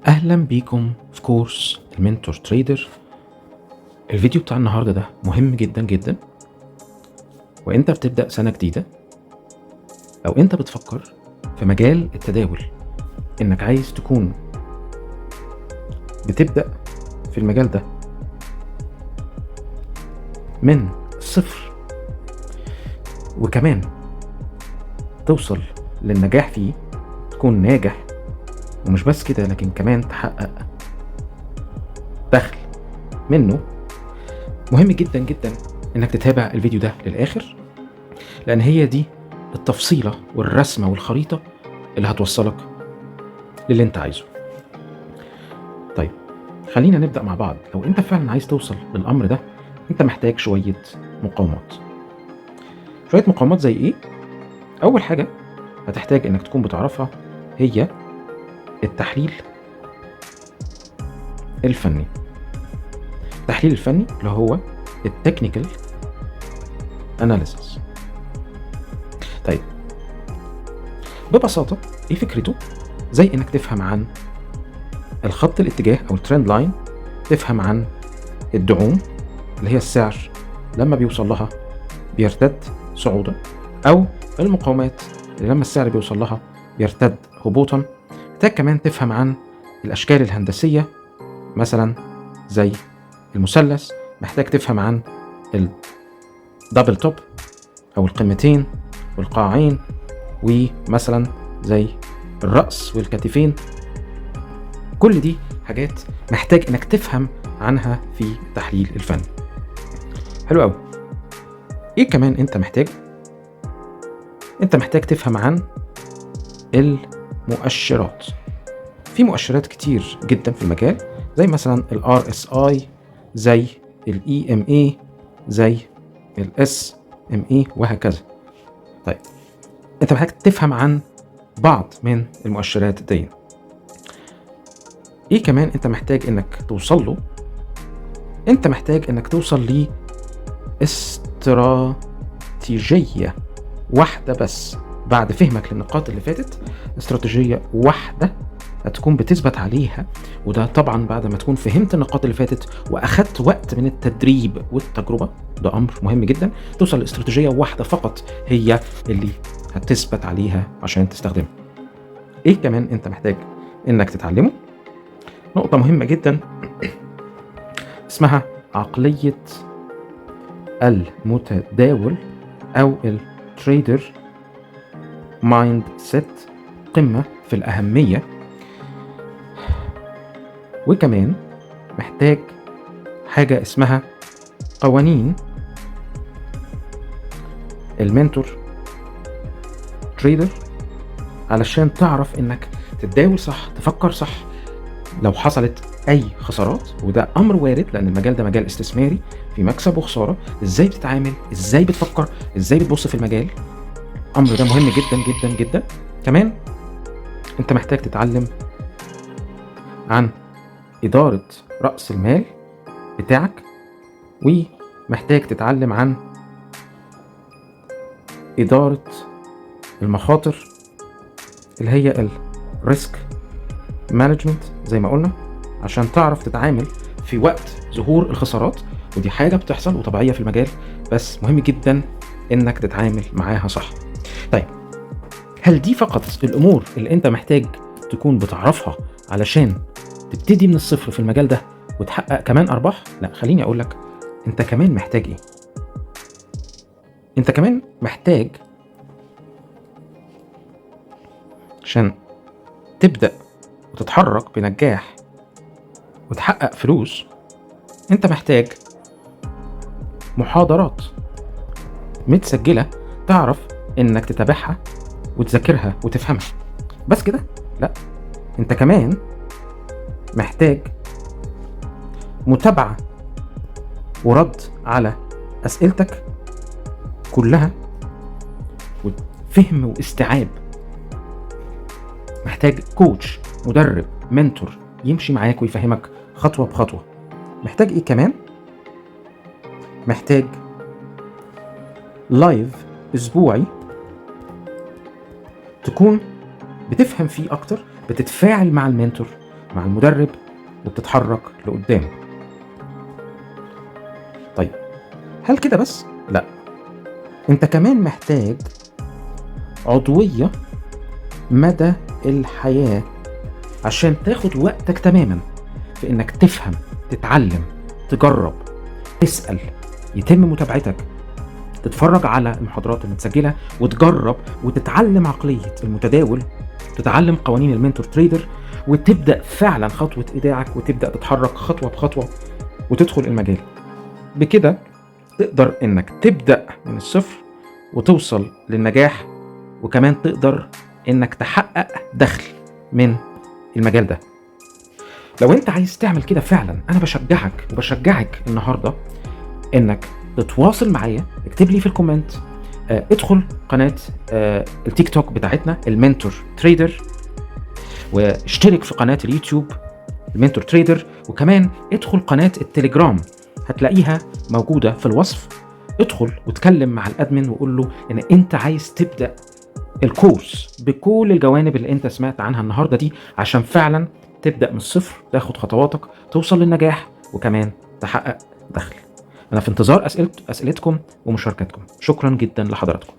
اهلا بيكم في كورس المنتور تريدر. الفيديو بتاع النهارده ده مهم جدا جدا، وانت بتبدأ سنة جديدة او انت بتفكر في مجال التداول انك عايز تكون بتبدأ في المجال ده من الصفر، وكمان توصل للنجاح فيه، تكون ناجح، ومش بس كده لكن كمان تحقق دخل منه. مهم جدا جدا انك تتابع الفيديو ده للآخر، لان هي دي التفصيلة والرسمة والخريطة اللي هتوصلك للي انت عايزه. طيب خلينا نبدأ مع بعض. لو انت فعلا عايز توصل للأمر ده، انت محتاج شوية مقاومات. شوية مقاومات زي ايه؟ اول حاجة هتحتاج انك تكون بتعرفها هي التحليل الفني. التحليل الفني اللي هو التكنيكال اناليسيس. طيب ببساطة ايه فكرته؟ زي انك تفهم عن الخط الاتجاه او الترند لاين، تفهم عن الدعوم اللي هي السعر لما بيوصل لها بيرتد صعودا، او المقاومات اللي لما السعر بيوصل لها بيرتد هبوطا. محتاج كمان تفهم عن الاشكال الهندسية مثلا زي المثلث، محتاج تفهم عن الدبل توب او القمتين والقاعين، ومثلا زي الرأس والكتفين. كل دي حاجات محتاج انك تفهم عنها في التحليل الفني. حلو قوي. ايه كمان انت محتاج؟ انت محتاج تفهم عن المؤشرات. في مؤشرات كتير جدا في المجال، زي مثلا ال RSI، زي ال EMA، زي ال SMA، وهكذا. طيب انت محتاج تفهم عن بعض من المؤشرات دي. ايه كمان انت محتاج انك توصل له؟ انت محتاج انك توصل لاستراتيجية واحدة بس. بعد فهمك للنقاط اللي فاتت، استراتيجية واحدة هتكون بتثبت عليها، وده طبعا بعد ما تكون فهمت النقاط اللي فاتت واخدت وقت من التدريب والتجربة. ده امر مهم جدا، توصل لاستراتيجية واحدة فقط هي اللي هتثبت عليها عشان تستخدمها. ايه كمان انت محتاج انك تتعلمه؟ نقطة مهمة جدا اسمها عقلية المتداول او التريدر مايند سيت، قمة في الأهمية. وكمان محتاج حاجة اسمها قوانين المنتور تريدر، علشان تعرف انك تتداول صح، تفكر صح لو حصلت اي خسارات. وده امر وارد لان المجال ده مجال استثماري في مكسب وخسارة. ازاي بتتعامل، ازاي بتفكر، ازاي بتبص في المجال، امر ده مهم جدا جدا جدا. كمان انت محتاج تتعلم عن إدارة رأس المال بتاعك، ومحتاج تتعلم عن إدارة المخاطر اللي هي الريسك مانجمنت زي ما قلنا، عشان تعرف تتعامل في وقت ظهور الخسارات. ودي حاجة بتحصل وطبيعية في المجال، بس مهم جدا انك تتعامل معاها صح. طيب هل دي فقط الامور اللي انت محتاج تكون بتعرفها علشان تبتدي من الصفر في المجال ده وتحقق كمان ارباح؟ لا، خليني اقولك انت كمان محتاج ايه. انت كمان محتاج عشان تبدأ وتتحرك بنجاح وتحقق فلوس، انت محتاج محاضرات متسجلة تعرف انك تتابعها وتذاكرها وتفهمها. بس كده؟ لا، انت كمان محتاج متابعة ورد على أسئلتك كلها وفهم واستيعاب. محتاج كوتش، مدرب، منتور يمشي معاك ويفهمك خطوة بخطوة. محتاج ايه كمان؟ محتاج لايف اسبوعي تكون بتفهم فيه اكتر، بتتفاعل مع المنتور، مع المدرب وبتتحرك لقدام. طيب هل كده بس؟ لا، انت كمان محتاج عضوية مدى الحياة عشان تاخد وقتك تماما في انك تفهم، تتعلم، تجرب، تسأل، يتم متابعتك، تتفرج على المحاضرات المتسجلة وتجرب وتتعلم عقلية المتداول، تتعلم قوانين المنتور تريدر، وتبدأ فعلا خطوة إيداعك وتبدأ تتحرك خطوة بخطوة وتدخل المجال. بكده تقدر انك تبدأ من الصفر وتوصل للنجاح، وكمان تقدر انك تحقق دخل من المجال ده. لو انت عايز تعمل كده فعلا، انا بشجعك النهاردة انك تتواصل معايا. اكتب لي في الكومنت، ادخل قناة التيك توك بتاعتنا المنتور تريدر، واشترك في قناة اليوتيوب المنتور تريدر، وكمان ادخل قناة التليجرام هتلاقيها موجودة في الوصف. ادخل وتكلم مع الادمن وقول له ان انت عايز تبدأ الكورس بكل الجوانب اللي انت سمعت عنها النهاردة دي، عشان فعلا تبدأ من الصفر، تاخد خطواتك، توصل للنجاح، وكمان تحقق دخل. انا في انتظار اسئلتكم ومشاركتكم. شكرا جدا لحضراتكم.